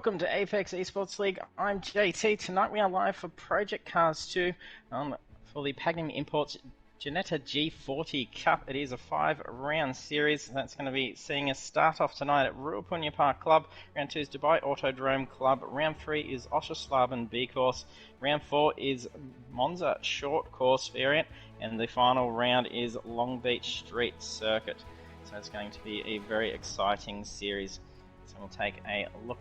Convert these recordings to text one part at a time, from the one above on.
Welcome to Apex Esports League. I'm JT. Tonight we are live for Project Cars 2 for the Pagnian Imports Ginetta G40 Cup. It is a 5-round series. That's going to be seeing us start off tonight at Ruapuna Park Club. Round 2 is Dubai Autodrome Club. Round 3 is Oscherslaben B course. Round 4 is Monza Short Course variant. And the final round is Long Beach Street Circuit. So it's going to be a very exciting series. So we'll take a look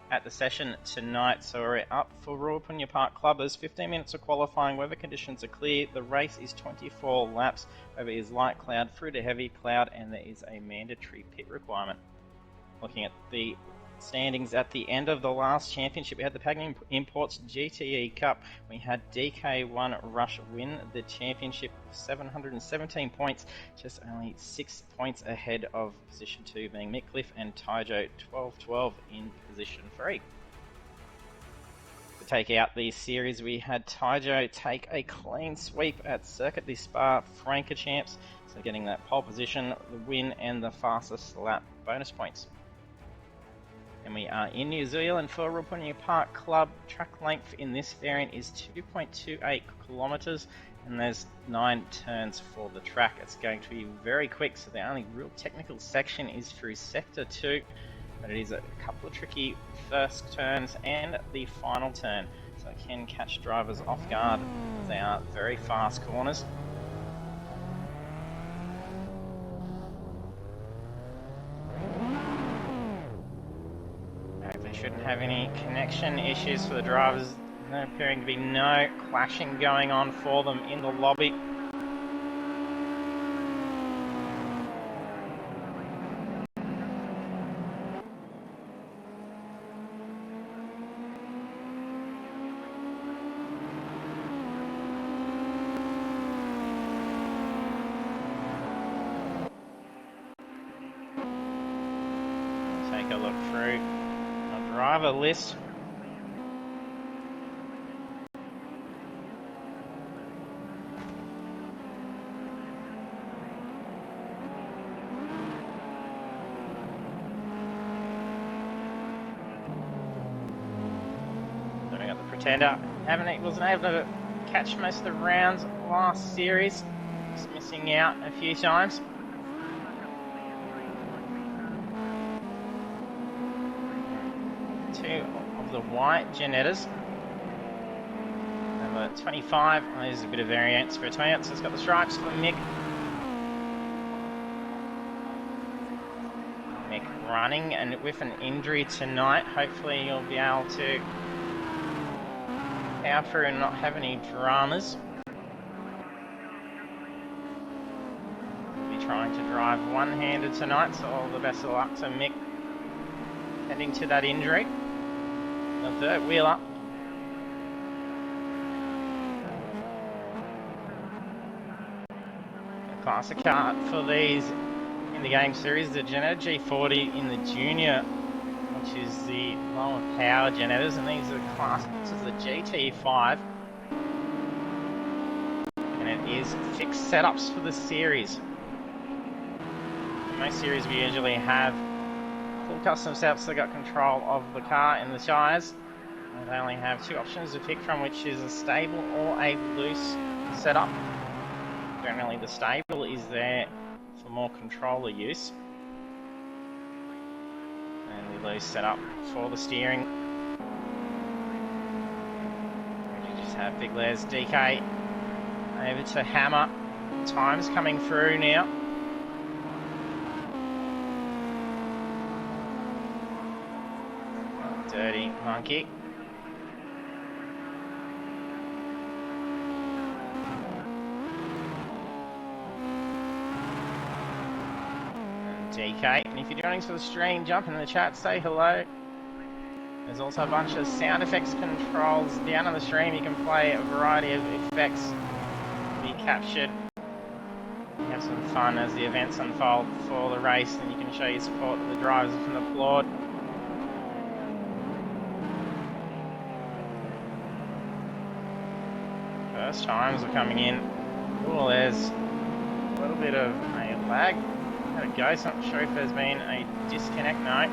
at the session tonight. So we're up for Ruapuna Park Club. There's 15 minutes of qualifying. Weather conditions are clear. The race is 24 laps. Weather is light cloud through to heavy cloud, and there is a mandatory pit requirement. Looking at the standings at the end of the last championship, we had the Pagnian Imports GTE Cup. We had DK1 Rush win the championship with 717 points, just only 6 points ahead of position 2 being Mickliffe, and Taijo 12-12 in position 3. To take out the series, we had Taijo take a clean sweep at Circuit de Spa Francochamps, so getting that pole position, the win, and the fastest lap bonus points. And we are in New Zealand for Ruapuna Park Club. Track length in this variant is 2.28 kilometers, and there's 9 turns for the track. It's going to be very quick, so the only real technical section is through Sector 2, but it is a couple of tricky first turns and the final turn, so it can catch drivers off guard. They are very fast corners. Shouldn't have any connection issues for the drivers. There appearing to be no clashing going on for them in the lobby. Take a look through driver list. Then we got the Pretender. Wasn't able to catch most of the rounds last series. Just missing out a few times. Of the white Ginettas. Number 25, there's a bit of variance between it, so it's got the stripes for Mick. Mick running, and with an injury tonight, hopefully he'll be able to power through and not have any dramas. We'll be trying to drive one-handed tonight, so all the best of luck to Mick heading to that injury. The third wheel up. A classic car for these in the game series, the Ginetta G40 in the junior, which is the lower power Ginettas, and these are classed as the GT5. And it is fixed setups for the series. In most series we usually have full custom setups that got control of the car and the tyres. They only have 2 options to pick from, which is a stable or a loose setup. Generally the stable is there for more controller use, and the loose setup for the steering. You just have Big Les DK over to Hammer. Times coming through now. Dirty Monkey. DK, and if you're joining us for the stream, jump in the chat, say hello. There's also a bunch of sound effects controls down on the stream. You can play a variety of effects to be captured. Have some fun as the events unfold for the race, and you can show your support to the drivers from the applaud. First times are coming in. Oh, there's a little bit of a lag. There we go, so I'm not sure if there's been a disconnect. No.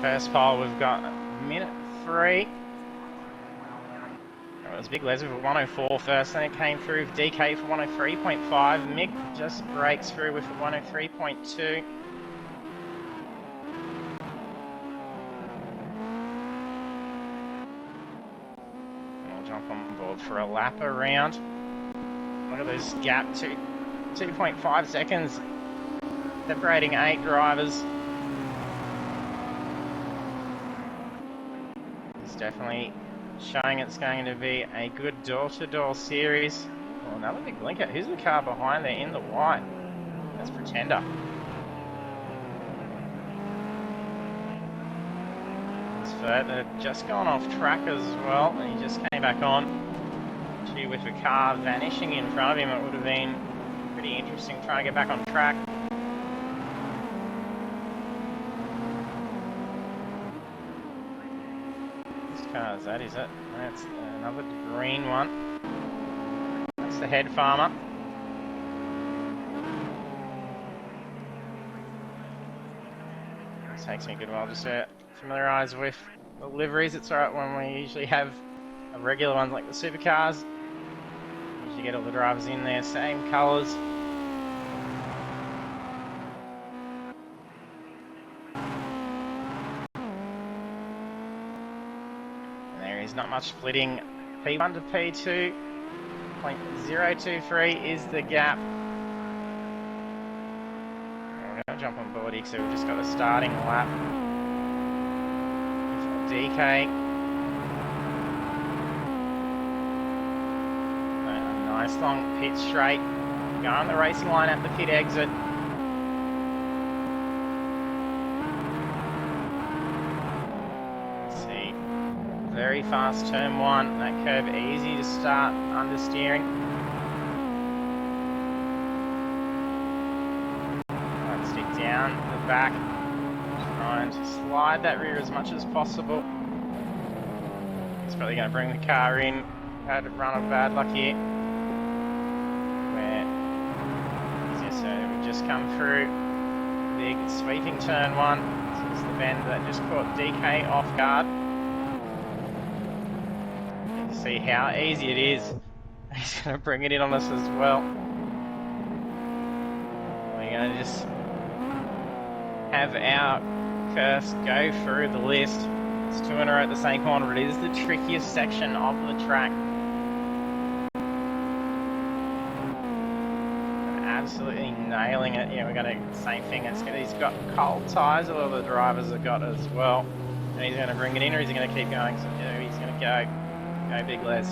First pole, we've got minute 3. It was Big Les with a 104 first, then it came through with DK for 103.5. Mick just breaks through with a 103.2. We'll jump on board for a lap around. Look at this gap, 2.5 seconds, separating 8 drivers. It's definitely showing it's going to be a good door-to-door series. Oh, another big blinker. Who's the car behind there in the white? That's Pretender. It's further just gone off track as well, and he just came back on. Gee, with the car vanishing in front of him, it would have been pretty interesting trying to get back on track. Car is that, is it? That's another green one. That's the head farmer. This takes me a good while just to familiarise with the liveries. It's alright when we usually have a regular ones like the supercars. Usually get all the drivers in there, same colours. Not much splitting. P1 to P2, 0.023 is the gap. We're going to jump on board here, so we've just got a starting lap. DK. A nice long pit straight. Go on the racing line at the pit exit. Very fast turn 1, that curve easy to start understeering. Right, stick down the back, trying to slide that rear as much as possible. It's probably going to bring the car in. Had a run of bad luck here. So we've just come through big sweeping turn 1. This is the bend that just caught DK off guard. See how easy it is. He's going to bring it in on us as well. We're going to just have our first go through the list. It's 2 in a row at the same corner, but it is the trickiest section of the track. And absolutely nailing it. Yeah, we're going to same thing. He's got cold tyres. A lot of the drivers have got as well. And he's going to bring it in, or is he going to keep going? So he's going to go. Go Big Les.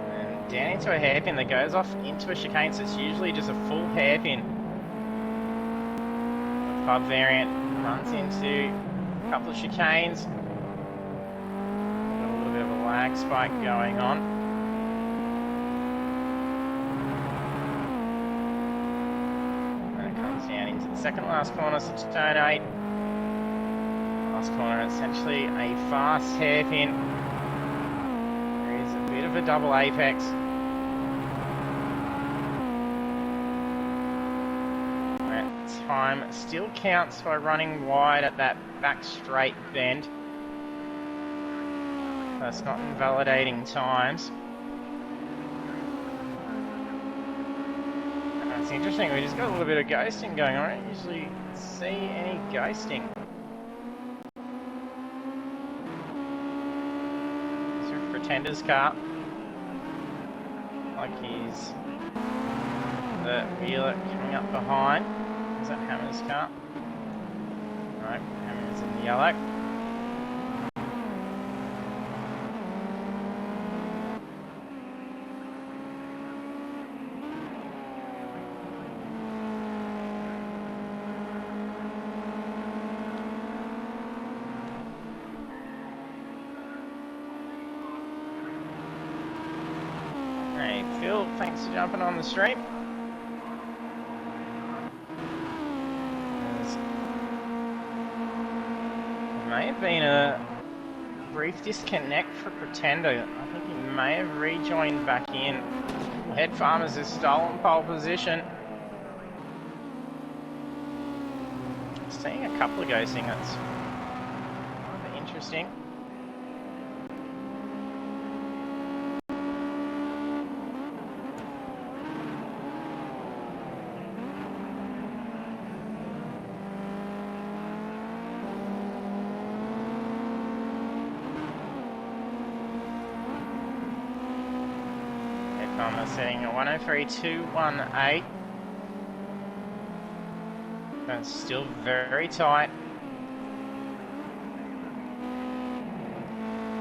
And down into a hairpin that goes off into a chicane, so it's usually just a full hairpin. The pub variant runs into a couple of chicanes. Got a little bit of a lag spike going on. And it comes down into the second last corner, so it's turn 8. Last corner, essentially a fast hairpin. There is a bit of a double apex. That time still counts by running wide at that back straight bend. That's not invalidating times. That's interesting, we just got a little bit of ghosting going on. I don't usually see any ghosting. Pretender's car, like he's the wheeler coming up behind. Is that Hammer's car? No, Hammer's in the yellow. Hey Phil, thanks for jumping on the stream. There may have been a brief disconnect for Pretender. I think he may have rejoined back in. Head Farmers has stolen pole position. seeing a couple of ghosting. That's rather interesting. Headcom setting a 103.218. That's still very tight.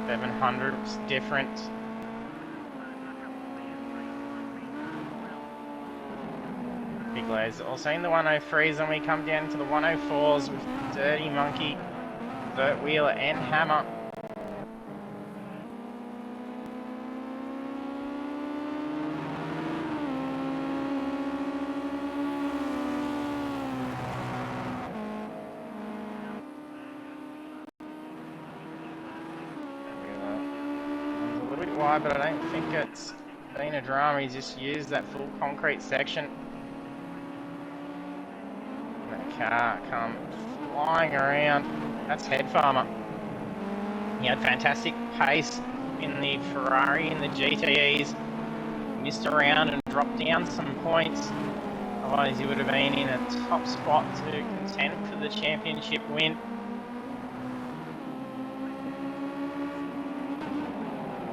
700's different. Big Lays also in the 103s, and we come down to the 104s with Dirty Monkey, Vert Wheeler and Hammer. Wide, but I don't think it's been a drama. He's just used that full concrete section. That car come flying around. That's Head Farmer. He had fantastic pace in the Ferrari and the GTEs. Missed around and dropped down some points. Otherwise, he would have been in a top spot to contend for the championship win.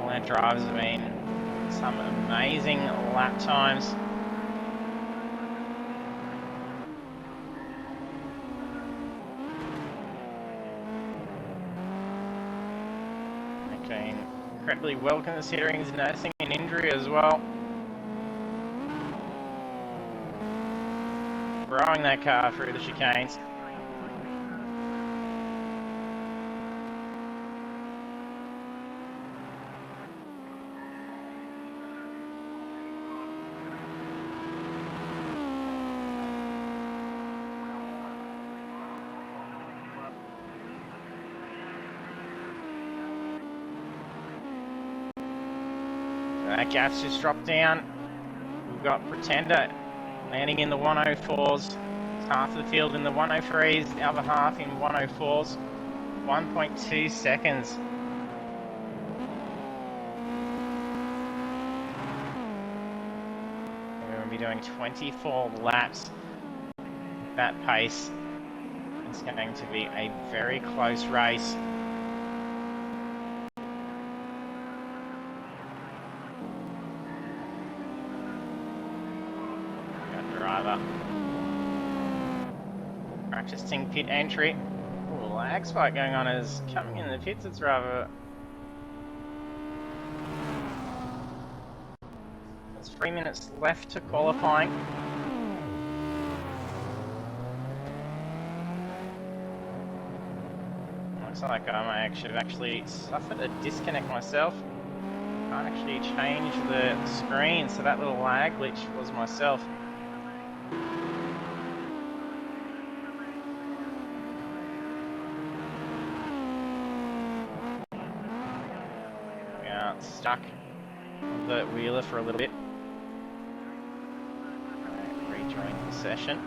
Our drivers have been some amazing lap times. Okay, incredibly well considering he's nursing an injury as well. Throwing that car through the chicanes. That gap's just dropped down. We've got Pretender landing in the 104s. Half of the field in the 103s, the other half in 104s. 1.2 seconds. We're going to be doing 24 laps at that pace. It's going to be a very close race. Practicing pit entry. Ooh, lag spike going on is coming in the pits. It's rather. There's 3 minutes left to qualifying. Looks like I might have actually suffered a disconnect myself. Can't actually change the screen, so that little lag glitch was myself. Stuck on the wheeler for a little bit. Rejoin the session.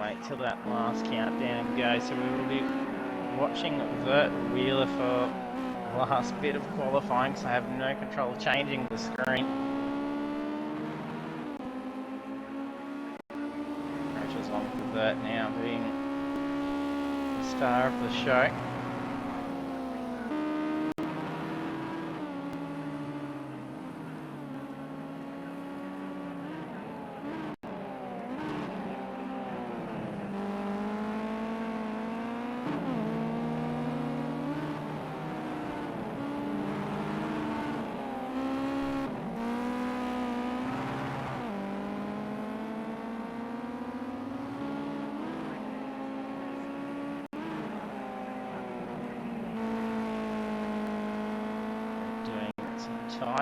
Wait till that last countdown goes, so we will be watching Vert Wheeler for the last bit of qualifying, because I have no control of changing the screen. Rachel's on for Vert now, being the star of the show.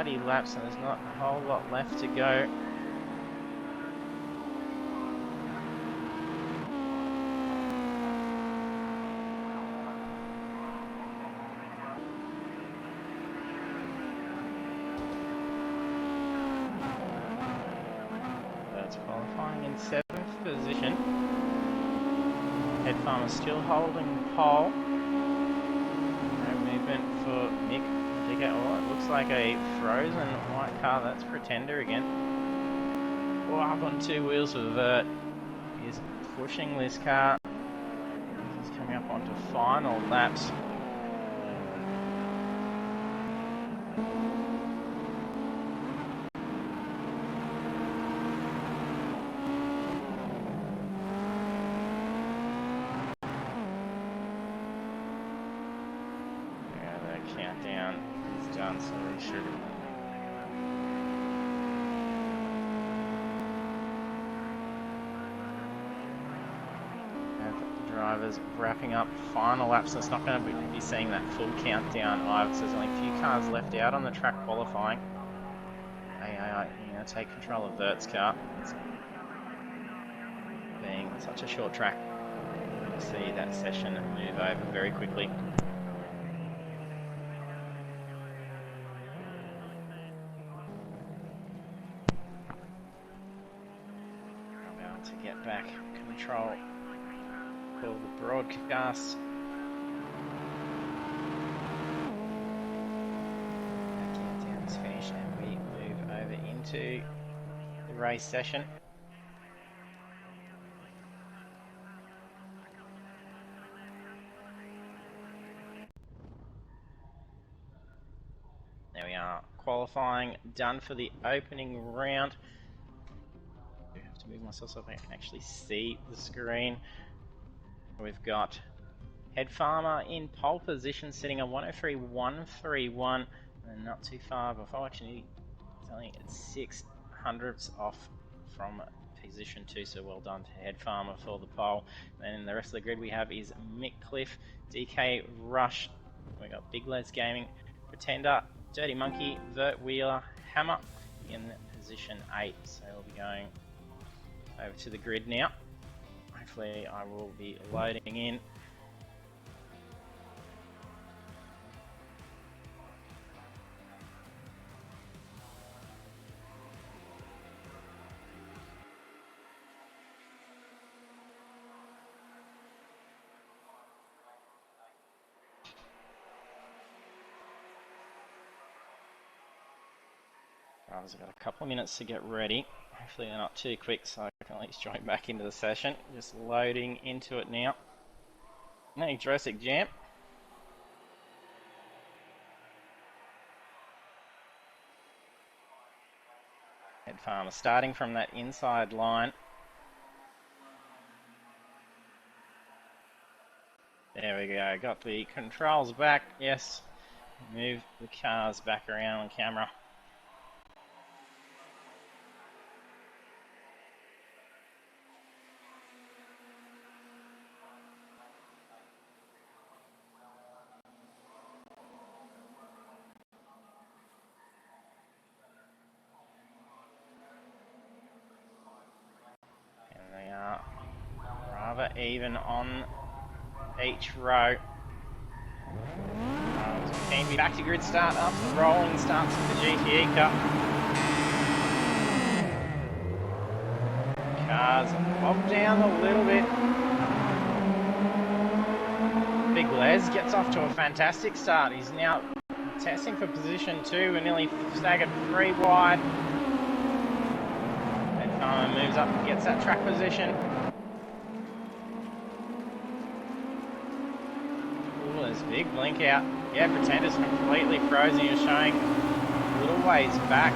tidy laps and there's not a whole lot left to go. That's qualifying in 7th position. Head Farmer still holding pole. No movement for Mick. Oh, it looks like a frozen white car. That's Pretender again. Oh, up on 2 wheels for Vert. He's pushing this car. He's coming up onto final laps. Yeah, the countdown is done, so we should. Drivers wrapping up final laps. So it's not going to be seeing that full countdown either. So there's only a few cars left out on the track qualifying. Take control of Vert's car. It's being such a short track, you see that session move over very quickly. I'm about to get back control for the broadcast. That countdown is finished and we move over into the race session. There we are, qualifying done for the opening round. I have to move myself so I can actually see the screen. We've got Head Farmer in pole position, sitting at 103.131, and not too far before. Actually, it's only 600ths off from position 2, so well done to Head Farmer for the pole. And the rest of the grid we have is Mick Cliff, DK Rush, we got Big Les Gaming, Pretender, Dirty Monkey, Vert Wheeler, Hammer in position 8. So we'll be going over to the grid now. Hopefully I will be loading in. I've got a couple of minutes to get ready. Hopefully they're not too quick so I can at least join back into the session. Just loading into it now. No Jurassic Jam. Head Farmer starting from that inside line. There we go, got the controls back, yes. Move the cars back around on camera. Even on each row. Can be back to grid start after the rolling starts with the GTE Cup. Cars bob down a little bit. Big Les gets off to a fantastic start. He's now testing for position 2 and nearly staggered 3 wide. Head Farmer moves up and gets that track position. Big blink out. Yeah, Pretender's completely frozen. He was showing a little ways back.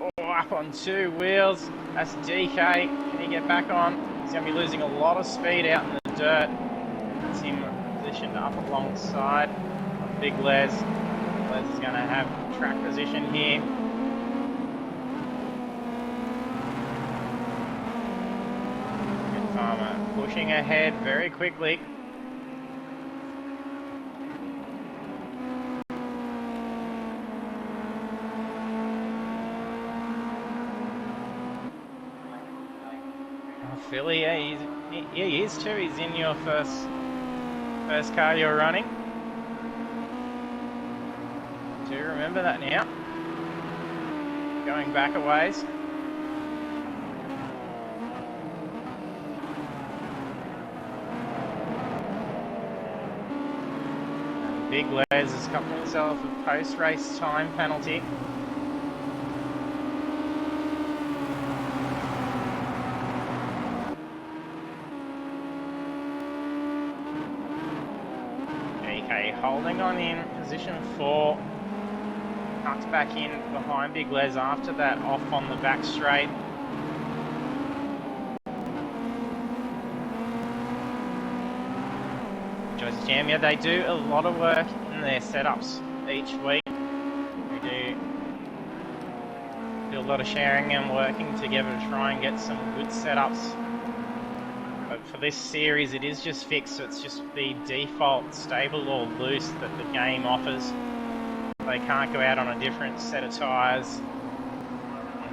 Oh, up on 2 wheels. That's DK. Can he get back on? He's going to be losing a lot of speed out in the dirt. That's him positioned up alongside of Big Les. Les is going to have track position here. Farmer pushing ahead very quickly. Philly, yeah, he is too. He's in your first car you're running. Do remember that now. Going back a ways. And Big Les has got himself a post-race time penalty. Holding on in position 4, tucked back in behind Big Les after that off on the back straight. Joyce Jam, yeah, they do a lot of work in their setups each week. They do a lot of sharing and working together to try and get some good setups. But for this series, it is just fixed, so it's just the default stable or loose that the game offers. They can't go out on a different set of tyres.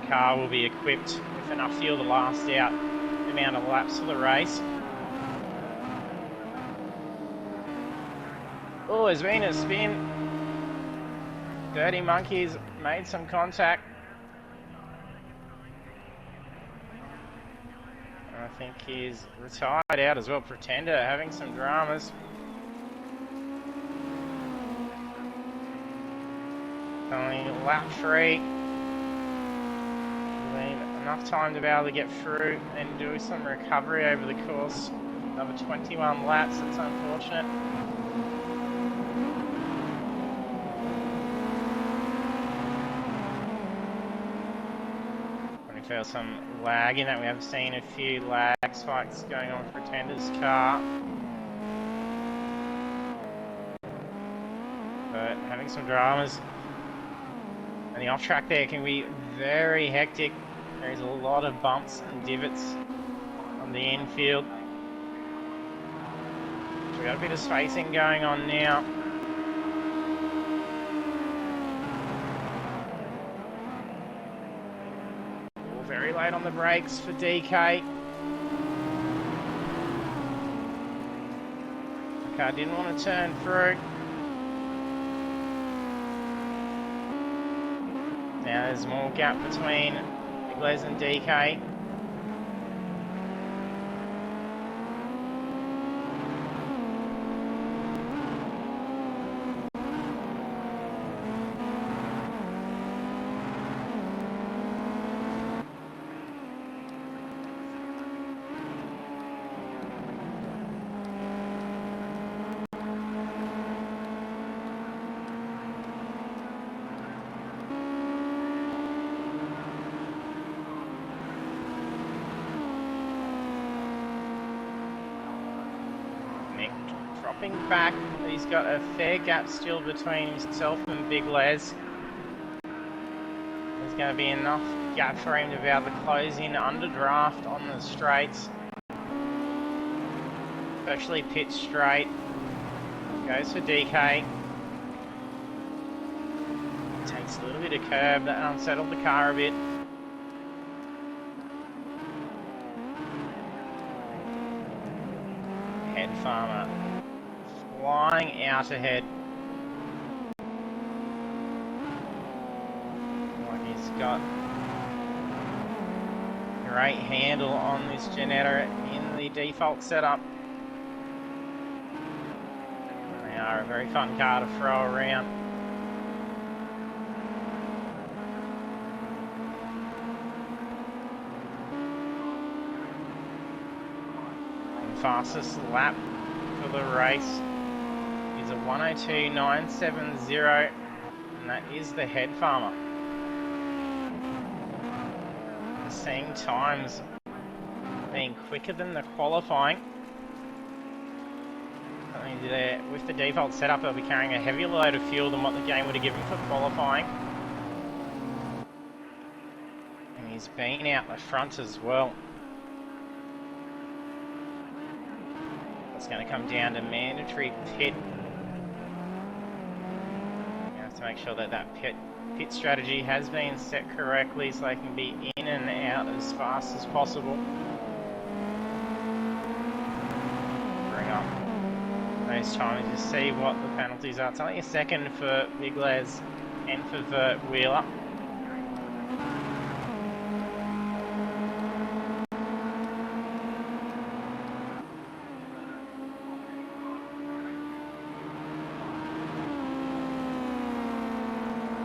The car will be equipped with enough fuel to last out the amount of laps for the race. Oh, there's been a spin. Dirty Monkey's made some contact. I think he's retired out as well. Pretender having some dramas. Only lap 3. Enough time to be able to get through and do some recovery over the course. Another 21 laps, that's unfortunate. We feel some lag in that. We have seen a few lag spikes going on for Pretender's car. But having some dramas. And the off track there can be very hectic. There's a lot of bumps and divots on the infield. So we've got a bit of spacing going on now. Very late on the brakes for DK. The car didn't want to turn through. Now there's more gap between Big Les and DK. Dropping back, he's got a fair gap still between himself and Big Les. There's going to be enough gap for him to be able to close in under draft on the straights. Especially pit straight. Goes for DK. Takes a little bit of curb, that unsettled the car a bit. Head Farmer flying out ahead. Like he's got a great handle on this Ginetta in the default setup. They are a very fun car to throw around. And fastest lap for the race is a 1:02.970, and that is the Head Farmer. Seeing times being quicker than the qualifying. I mean, with the default setup, they'll be carrying a heavier load of fuel than what the game would have given for qualifying. And he's been out the front as well. It's going to come down to mandatory pit. You have to make sure that that pit strategy has been set correctly so they can be in and out as fast as possible. up those times. You see what the penalties are. It's only a second for Big Les and for Vert Wheeler.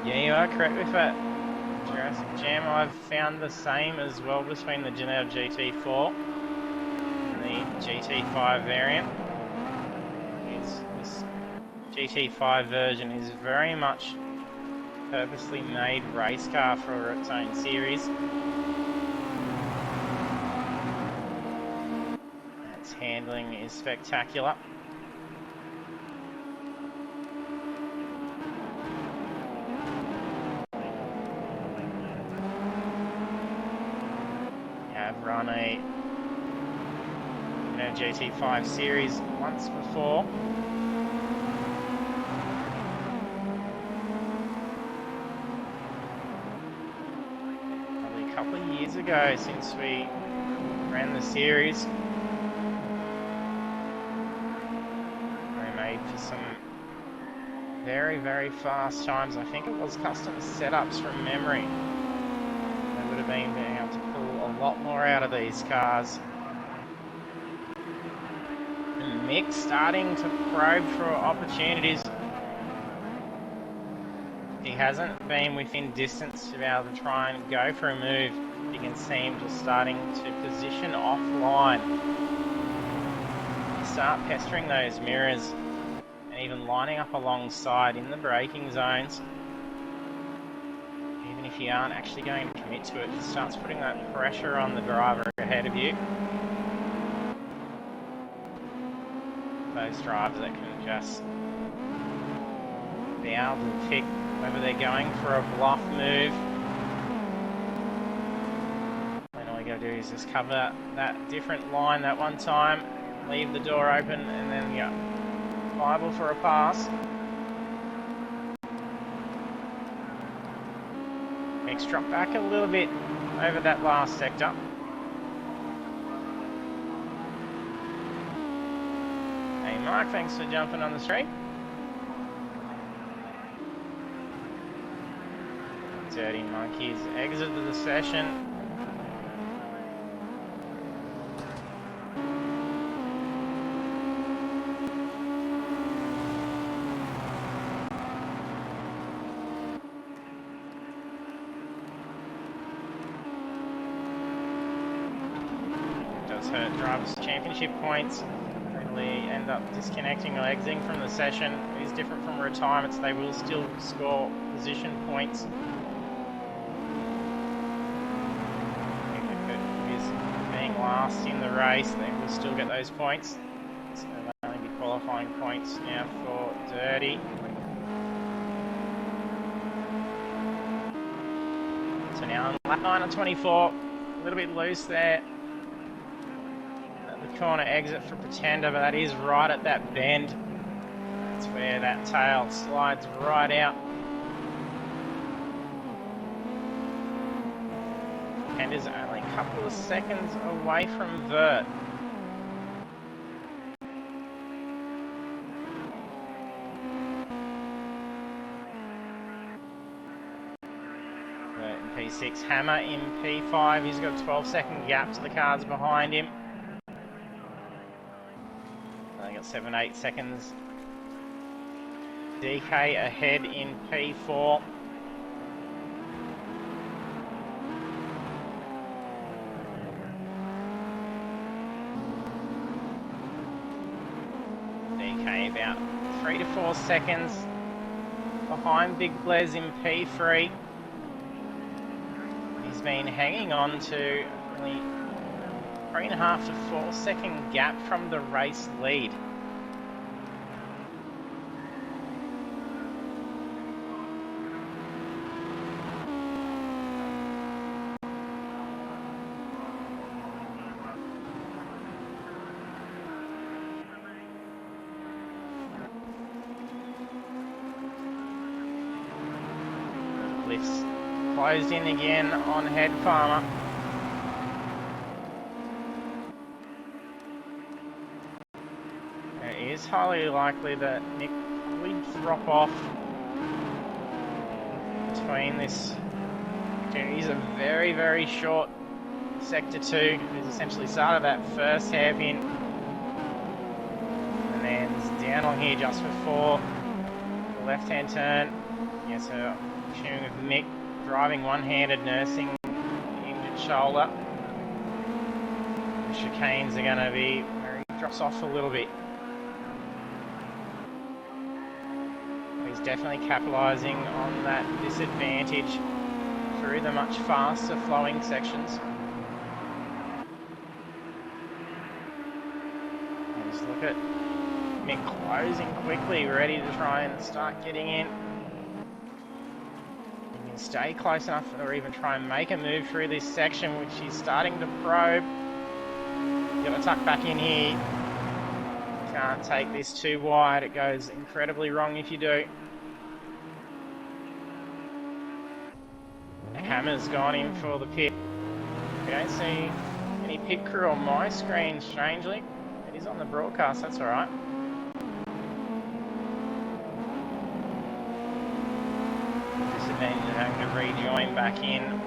Yeah, you are correct with that, Jurassic Jam. I've found the same as well between the Ginetta GT4 and the GT5 variant. This GT5 version is very much purposely made race car for its own series. Its handling is spectacular. I've run a GT5 series once before. Probably a couple of years ago since we ran the series. We made for some very, very fast times. I think it was custom setups from memory. They would have been being able to pull a lot more out of these cars. And Mick starting to probe for opportunities. He hasn't been within distance to be able to try and go for a move. You can see him just starting to position offline. Start pestering those mirrors and even lining up alongside in the braking zones. Even if you aren't actually going to commit to it, it starts putting that pressure on the driver ahead of you. Those drivers that can just be able to pick whether they're going for a bluff move. And all you gotta do is just cover that different line that one time, leave the door open, and then you're liable for a pass. Mick's dropped back a little bit over that last sector. Hey Mark, thanks for jumping on the street. Dirty Monkeys exited the session. Does hurt drivers' championship points. They end up disconnecting or exiting from the session. It is different from retirements. They will still score position points. Last in the race, they will still get those points. So they'll only be qualifying points now for Dirty. So now on lap 9 on 24, a little bit loose there. At the corner exit for Pretender, but that is right at that bend. That's where that tail slides right out. Pretender's only a couple of seconds away from Vert. Vert in P6, Hammer in P5. He's got a 12-second gap to the cars behind him. They got 7-8 seconds. DK ahead in P4. About 3 to 4 seconds behind Big Les in P3. He's been hanging on to only 3.5 to 4 second gap from the race lead. Lifts closed in again on Head Farmer. is highly likely that Mick will drop off between this. He's a very, very short sector 2. He's essentially started that first hairpin and then is down on here just before the left-hand turn. Yeah, so assuming with Mick driving one-handed, nursing the injured shoulder, the chicanes are going to be where he drops off a little bit. He's definitely capitalising on that disadvantage through the much faster flowing sections. And just look at Mick closing quickly, ready to try and start getting in. He can stay close enough or even try and make a move through this section, which he's starting to probe. You've got to tuck back in here. Can't take this too wide, it goes incredibly wrong if you do. The hammer's gone in for the pit. We don't see any pit crew on my screen, strangely. It is on the broadcast, that's alright. Disadvantage of having to rejoin back in.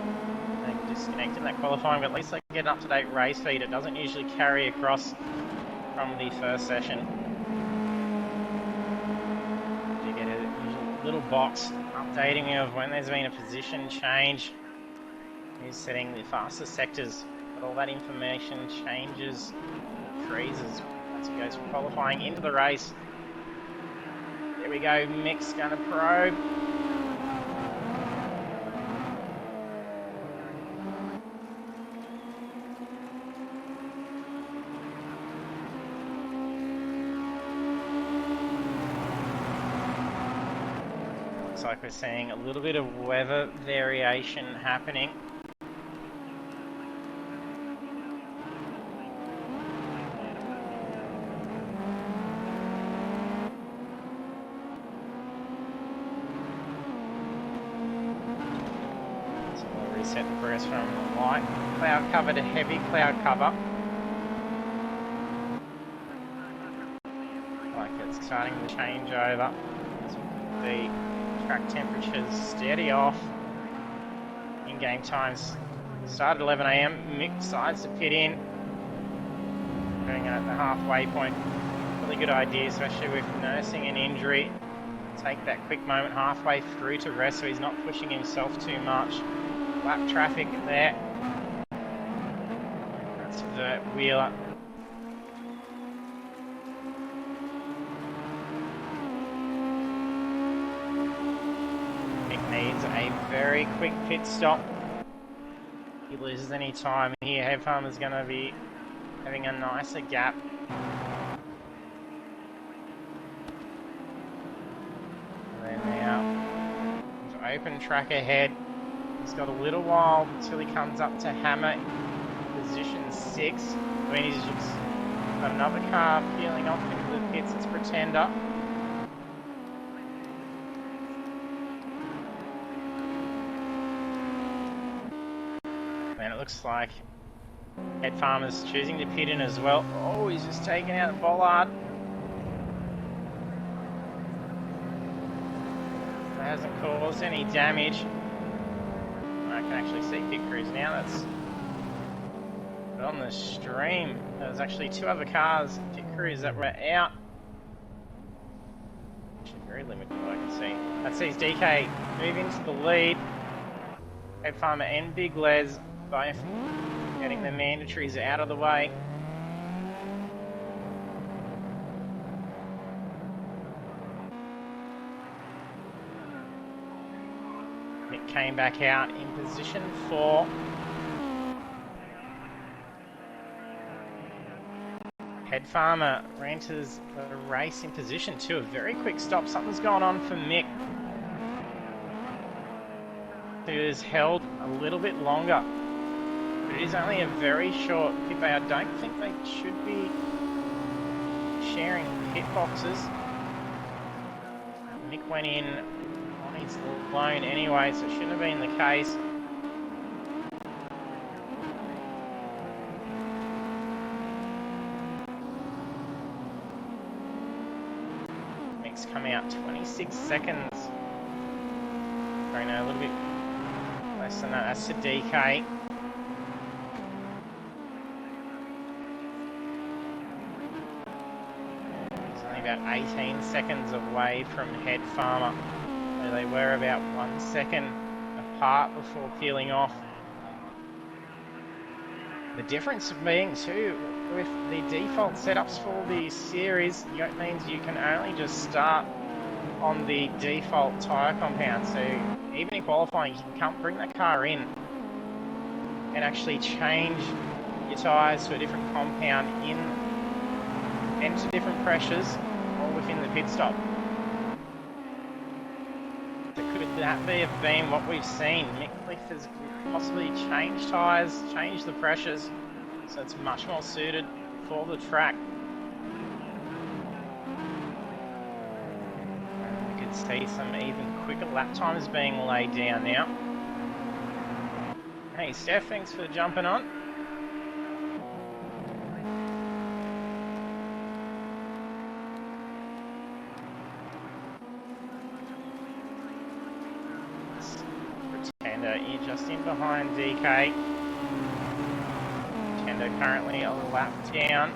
They disconnected that qualifying, but at least they get an up-to-date race feed. It doesn't usually carry across from the first session. You get a little box updating you of when there's been a position change. He's setting the fastest sectors, but all that information changes, freezes as he goes from qualifying into the race. There we go, Mick's gonna probe. Looks like we're seeing a little bit of weather variation happening. So we'll reset the progress from light cloud cover to heavy cloud cover. Like it's starting to change over. The track temperatures steady off. In-game times start at 11 AM. Mick decides to pit in. Doing it at the halfway point. Really good idea, especially with nursing an injury. Take that quick moment halfway through to rest so he's not pushing himself too much. Lap traffic there. That's Vert Wheeler. Needs a very quick pit stop. If he loses any time here, Head Farmer's going to be having a nicer gap. And then now, open track ahead. He's got a little while until he comes up to Hammer, position 6. I mean, he's just got another car peeling off into the pits. It's Pretender. And it looks like Head Farmer's choosing to pit in as well. Oh, he's just taken out Bollard. That hasn't caused any damage. I can actually see pit crews now. That's on the stream. There's actually 2 other cars, pit crews that were out. Actually very limited what I can see. That sees DK move into the lead. Head Farmer and Big Les both getting the mandatories out of the way. Mick came back out in position 4. Head Farmer enters the race in position 2. A very quick stop. Something's gone on for Mick, who has held a little bit longer. It is only a very short pit bay. I don't think they should be sharing pit boxes. Mick went in on his own anyway, so it shouldn't have been the case. Mix come out 26 seconds. Sorry, no, a little bit less than that. That's to DK. He's only about 18 seconds away from Head Farmer. So they were about 1 second apart before peeling off. The difference being too, with the default setups for the series, it means you can only just start on the default tyre compound. So even in qualifying, you can bring the car in and actually change your tyres to a different compound and to different pressures, all within the pit stop. So could that have been what we've seen? Mick Cliff has possibly changed tyres, changed the pressures, so it's much more suited for the track. And we could see some even quicker lap times being laid down now. Hey Steph, thanks for jumping on. Pretender just in behind DK. Pretender currently a lap down.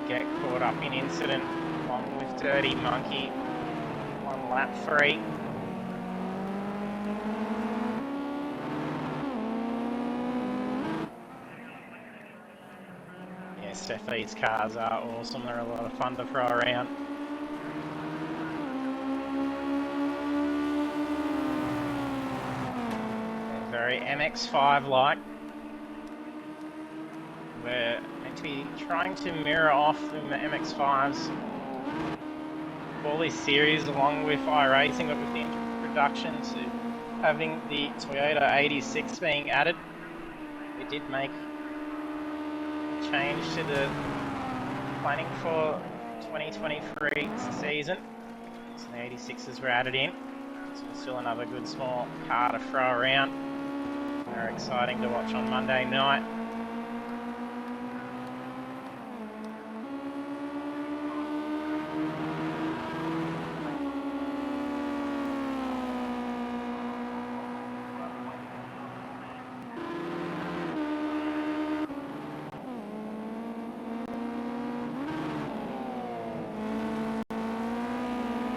Get caught up in incident along with Dirty Monkey on lap 3. Yeah, Steffi's cars are awesome. They're a lot of fun to throw around. They're very MX5-like. We're meant to be trying to mirror off the MX5s for this series, along with iRacing, but with the introduction to having the Toyota 86 being added, we did make a change to the planning for 2023 season. So the 86s were added in. So still another good small car to throw around. Very exciting to watch on Monday night.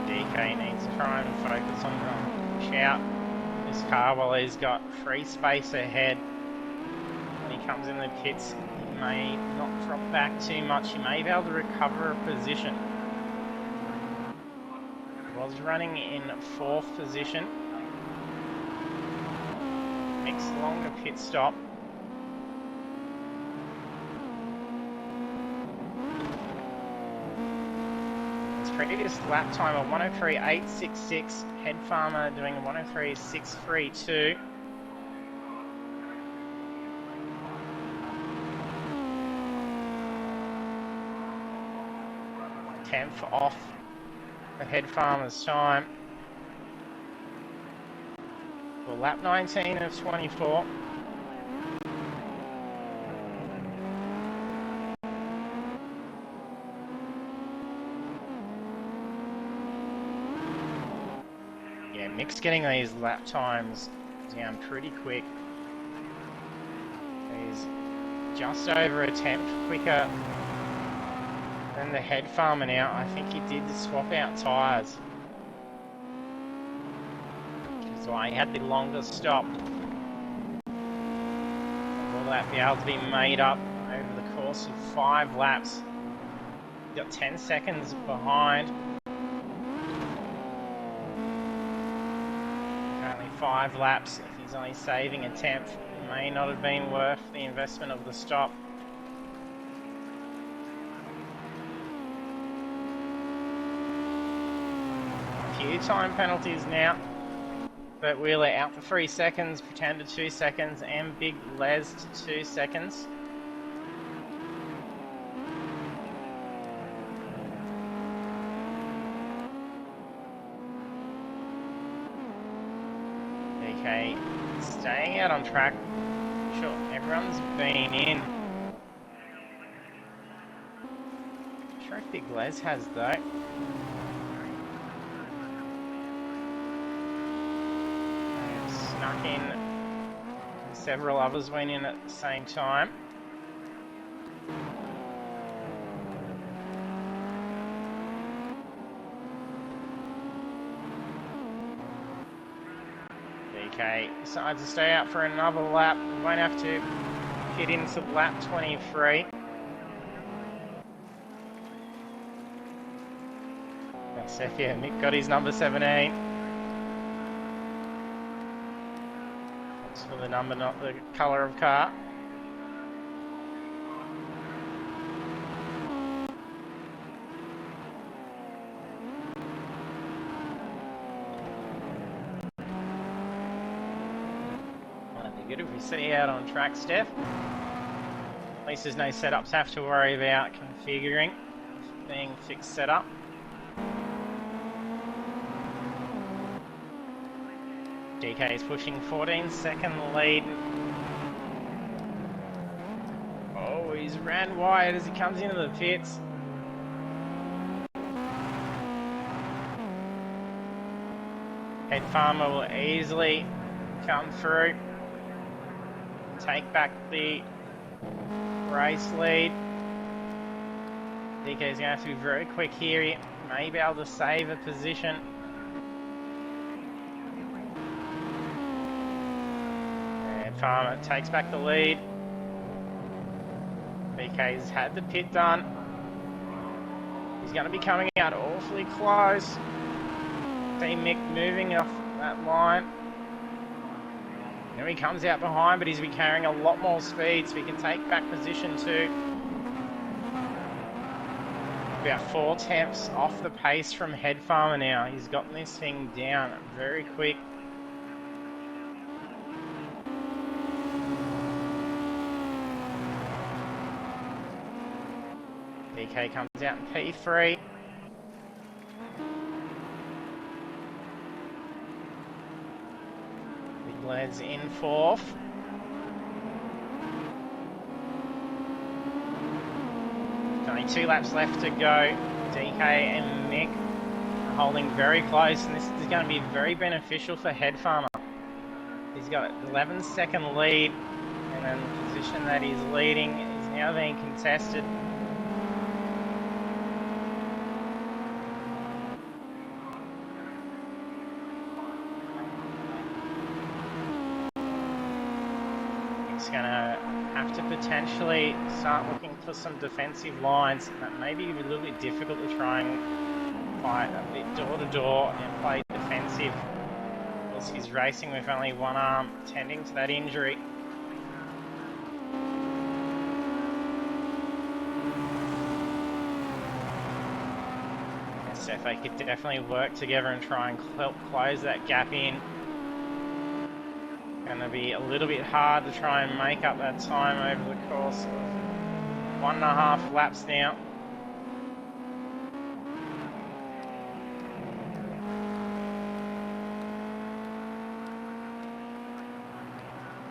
DK needs to try and focus on push out this car while he's got free space ahead. When he comes in the pits, he may not drop back too much. He may be able to recover a position. He was running in 4th position. Makes longer pit stop. Previous lap time of 103.866. Head Farmer doing 103.632. Tenth off the Head Farmer's time. For lap 19 of 24. Mick's getting these lap times down pretty quick. He's just over a tenth quicker than the Head Farmer now. I think he did swap out tyres, which is why he had the longer stop. Will that be able to be made up over the course of 5 laps? He's got 10 seconds behind. 5 laps. If he's only saving a tenth, it may not have been worth the investment of the stop. A few time penalties now. Bert Wheeler out for 3 seconds, Pretender 2 seconds, and Big Les 2 seconds. Okay, staying out on track. Sure, everyone's been in. Big Les has though. And snuck in. Several others went in at the same time. DK decides to stay out for another lap. Won't have to hit into lap 23. Yeah, Mick got his number 17. That's for the number, not the colour of car. That'd be good if we see you out on track, Steph. At least there's no setups to have to worry about configuring, being fixed setup. DK is pushing 14-second lead. Oh, he's ran wide as he comes into the pits. Head Farmer will easily come through, take back the race lead. DK is going to have to be very quick here. He may be able to save a position. Farmer takes back the lead. BK's had the pit done. He's going to be coming out awfully close. See Mick moving off that line. Now he comes out behind, but he's been carrying a lot more speed, so he can take back position too. About 4 tenths off the pace from Head Farmer now. He's gotten this thing down very quick. DK comes out in P3. Big Led's in 4th. Only 2 laps left to go. DK and Mick are holding very close, and this is going to be very beneficial for Head Farmer. He's got an 11-second lead, and then the position that he's leading is now being contested. Gonna have to potentially start looking for some defensive lines. That may be a little bit difficult to try and fight a bit door to door and play defensive, because he's racing with only one arm, tending to that injury. So if they could definitely work together and try and help close that gap in. Going to be a little bit hard to try and make up that time over the course of 1.5 laps now.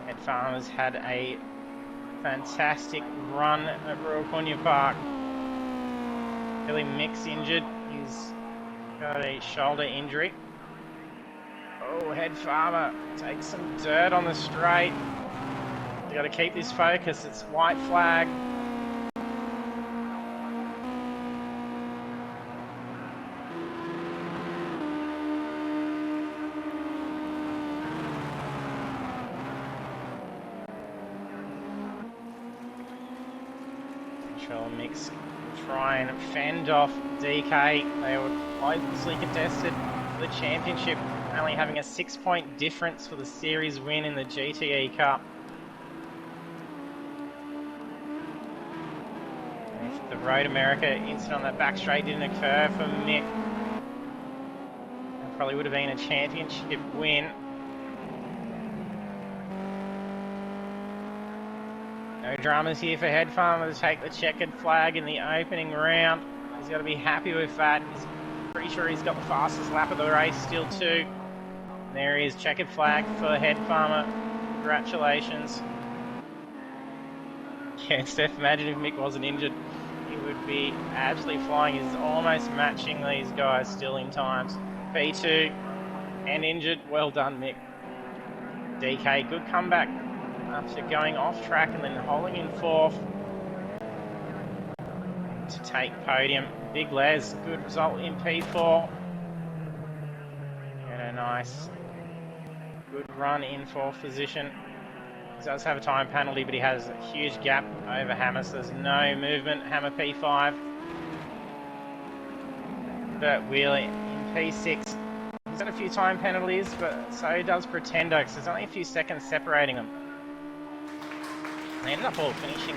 Head Farmer's had a fantastic run at Ruapuna Park. Billy Mick's injured. He's got a shoulder injury. Oh, Head Farmer takes some dirt on the straight. You got to keep this focus. It's white flag. Sure, Mix try and fend off DK. They were closely contested for the championship, only having a 6-point difference for the series win in the GTE Cup. If the Road America incident on that back straight didn't occur for Mick, it probably would have been a championship win. No dramas here for Head Farmer to take the checkered flag in the opening round. He's got to be happy with that. He's pretty sure he's got the fastest lap of the race still too. There he is, checkered flag for Head Farmer. Congratulations. Yeah, Steph, imagine if Mick wasn't injured. he would be absolutely flying. He's almost matching these guys still in times. P2 and injured. Well done, Mick. DK, good comeback after going off track and then holding in fourth to take podium. Big Les, good result in P4. And a nice, good run in fourth position. He does have a time penalty, but he has a huge gap over Hammer, so there's no movement. Hammer P5. Bert Wheeler in P6. He's got a few time penalties, but so does Pretender, because there's only a few seconds separating them. They ended up all finishing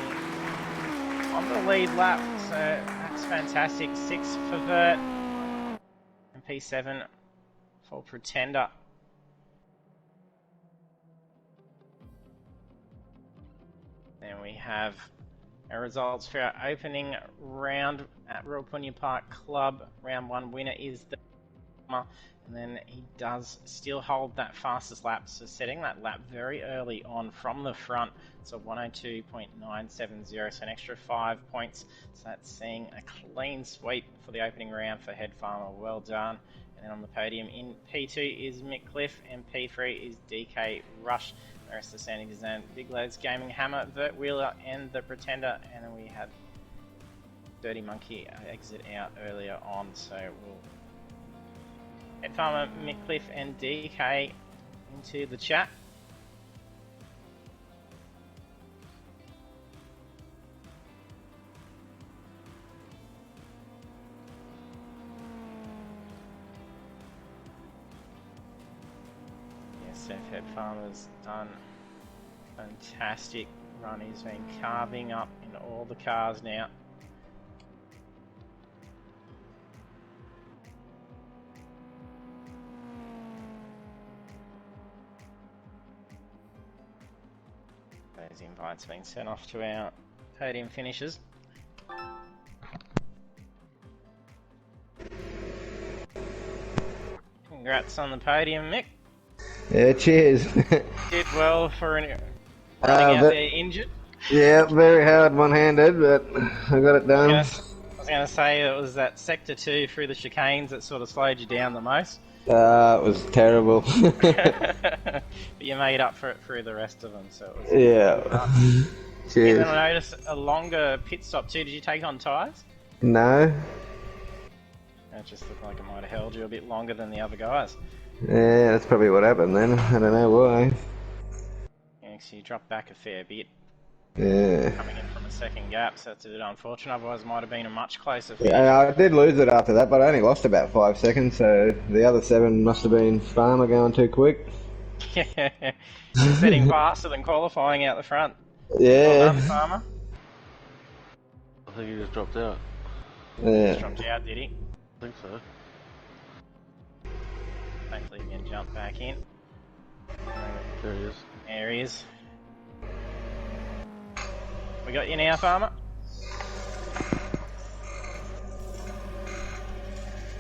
on the lead lap, so that's fantastic. 6 for Bert and P7 for Pretender. Then we have our results for our opening round at Ruapuna Park Club. Round 1 winner is the and then he does still hold that fastest lap, so setting that lap very early on from the front, so 102.970, so an extra 5 points, so that's seeing a clean sweep for the opening round for Head Farmer. Well done. And then on the podium in P2 is Mick Cliff, and P3 is DK Rush. The rest of the standings is Big Lads Gaming, Hammer, Vert Wheeler, and the Pretender, and then we had Dirty Monkey exit out earlier on, so we'll Head Farmer, Mick Cliff, and DK into the chat. Yes, Head Farmer's done a fantastic run. He's been carving up in all the cars now. Those invites being sent off to our podium finishers. Congrats on the podium, Mick. Yeah, cheers. Did well for running out there injured. Yeah, very hard one-handed, but I got it done. I was going to say it was that sector 2 through the chicanes that sort of slowed you down the most. It was terrible. But you made up for it through the rest of them, so it was Cheers. And then I noticed a longer pit stop too. Did you take on tyres? No. It just looked like it might have held you a bit longer than the other guys. Yeah, that's probably what happened then. I don't know why. Yeah, so you dropped back a fair bit. Yeah. Coming in from a second gap, so that's a bit unfortunate. Otherwise, it might have been a much closer finish. Yeah, I did lose it after that, but I only lost about 5 seconds, so the other 7 must have been Farmer going too quick. Yeah, setting faster than qualifying out the front. Yeah. Well done, Farmer. I think he just dropped out. Yeah. Just dropped out, did he? I think so. Hopefully he can jump back in. There he is. There he is. We got you now, Farmer.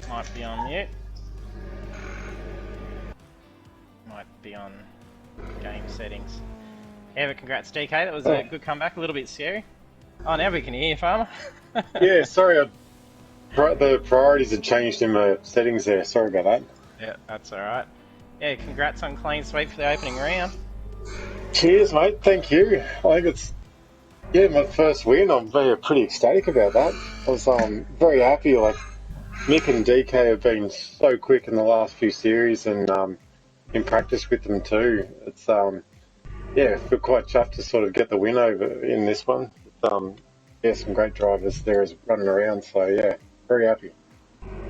Might be on mute. Might be on game settings. Yeah, but congrats, DK. That was a good comeback. A little bit scary. Oh, now we can hear you, Farmer. Yeah, sorry. The priorities had changed in the settings there. Sorry about that. Yeah, that's alright. Yeah, congrats on clean sweep for the opening round. Cheers, mate. Thank you. I think it's my first win. I'm pretty ecstatic about that. I was very happy. Like Mick and DK have been so quick in the last few series, and in practice with them too. It's feel quite chuffed to sort of get the win over in this one. Some great drivers there is running around. So yeah, very happy.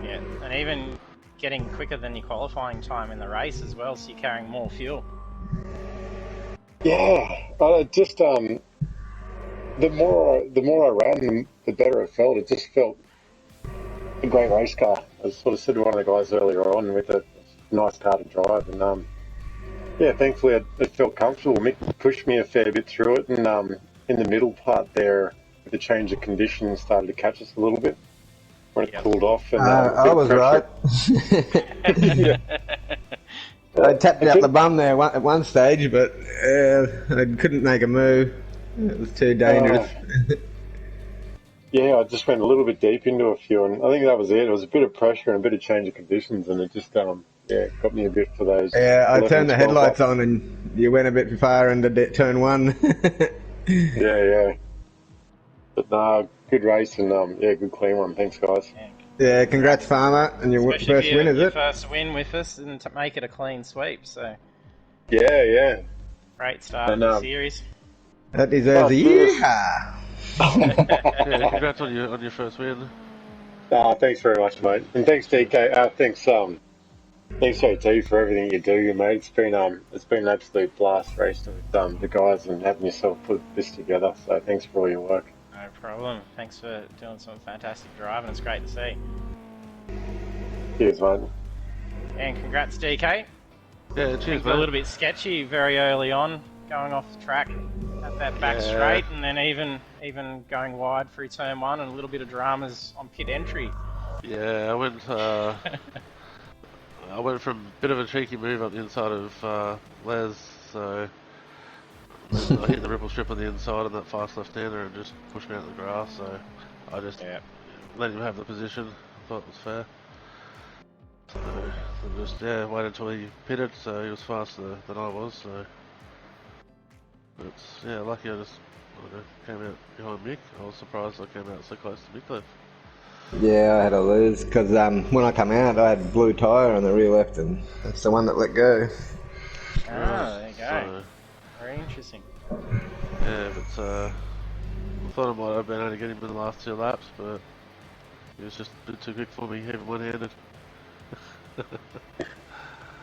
Yeah, and even getting quicker than your qualifying time in the race as well, so you're carrying more fuel. Yeah, but just the more I ran, the better it felt. It just felt a great race car. I sort of said to one of the guys earlier on, with a nice car to drive, and thankfully it felt comfortable. Mick pushed me a fair bit through it, and in the middle part there, with the change of conditions, started to catch us a little bit when it cooled off. And, I was right. I tapped out the bum there at one stage, but I couldn't make a move. It was too dangerous. Yeah, I just went a little bit deep into a few, and I think that was it. It was a bit of pressure and a bit of change of conditions, and it just got me a bit for those Yeah, I 11 turned and the 12 headlights laps. on and you went a bit far into turn one. Yeah, yeah. But good race and good clean one. Thanks, guys. And Yeah, congrats, congrats, Farmer, and your especially for first win, is your it? first win with us and to make it a clean sweep. So Yeah, yeah. great start And to the series. That deserves oh, a cheers. yeehaw. Yeah, congrats on your first win. Thanks very much, mate. And thanks, Cheers. DK. Thanks, JT, for everything you do, mate. It's been an absolute blast racing with the guys and having yourself put this together. So thanks for all your work. No problem. Thanks for doing some fantastic driving. It's great to see. Cheers, mate. And congrats, DK. Yeah, cheers, Things were a little bit sketchy very early on, going off the track at that back straight, and then even going wide through turn one, and a little bit of dramas on pit entry. Yeah, I went from a bit of a cheeky move up the inside of Les, so I hit the ripple strip on the inside and that fast left-hander and just pushed me out of the grass, so I just let him have the position. I thought it was fair. So I just waited until he pitted, so he was faster than I was, so it's lucky I don't know, came out behind Mick. I was surprised I came out so close to Mick though. Yeah, I had to lose because when I come out, I had blue tyre on the rear left, and that's the one that let go. There you go. So, Very interesting. yeah, but I thought I might have been able to get him in the last 2 laps, but he was just a bit too quick for me, even one-handed.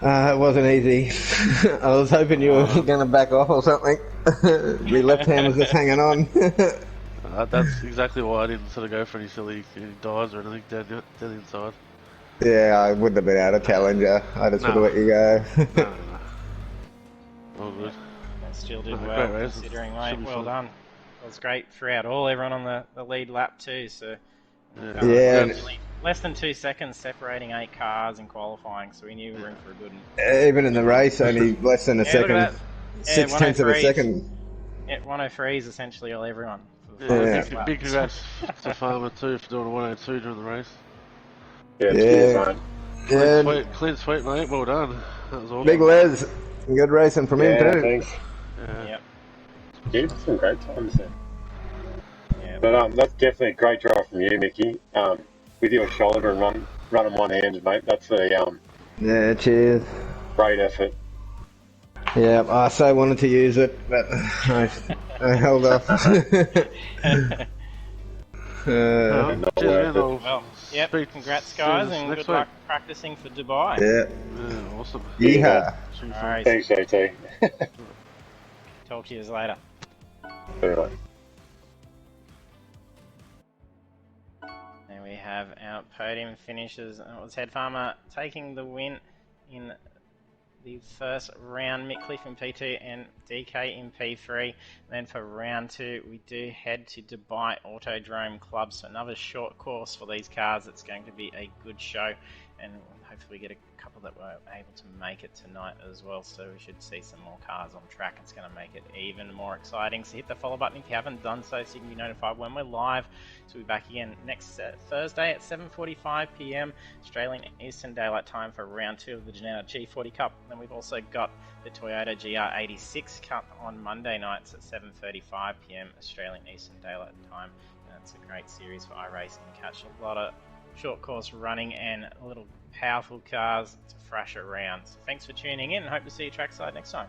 It wasn't easy. I was hoping you were going to back off or something. The left hand was just hanging on. That's exactly why I didn't sort of go for any silly dives or anything down the inside. Yeah, I wouldn't have been able to challenge you. I just would have let you go. No. All good. That still did Great well, race. considering, Should mate. be Well fun. done. It was great throughout all. Everyone on the lead lap too. So Yeah, and less than 2 seconds separating 8 cars in qualifying. So we knew we were in for a good one. even in the race, only less than a Yeah, look second. at that. Yeah, 6/10 of a 103. second. Yeah, 103 is essentially all everyone. For the Yeah, fastest big laps. congrats to Farmer too for doing a 102 during the race. Yeah, cheers, Yeah, mate. yeah. Clean sweep, mate. Well done. That was awesome. Big Les, good racing from him Yeah, too. thanks. Yeah. Yep. Yeah, some great times there. Yeah. But that's definitely a great drive from you, Mickey. With your shoulder and running one-handed, mate. That's a Yeah, cheers. great effort. Yeah, I so wanted to use it, but I held off. Well, Not cheers, worth man. it. I'll Well, yep. speak Congrats, to guys, you and next good luck week. practicing for Dubai. Yeah. Yeah, awesome. Yeehaw. Should be All fun. right. Thanks, JT. Talk to you later. Anyway. And we have our podium finishes. It was Head Farmer taking the win in the first round, Mick Cliff in P2 and DK in P3. And then for round 2, we do head to Dubai Autodrome Club. So another short course for these cars. It's going to be a good show, and hopefully get a couple that were able to make it tonight as well. So we should see some more cars on track. It's going to make it even more exciting. So hit the follow button if you haven't done so you can be notified when we're live. So we'll be back again next Thursday at 7:45 p.m. Australian Eastern Daylight Time for round 2 of the Ginetta G40 Cup. And we've also got the Toyota GR86 Cup on Monday nights at 7:35 p.m. Australian Eastern Daylight Time. And it's a great series for iRacing to catch a lot of short course running and little powerful cars to thrash around. So thanks for tuning in, and hope to see you trackside next time.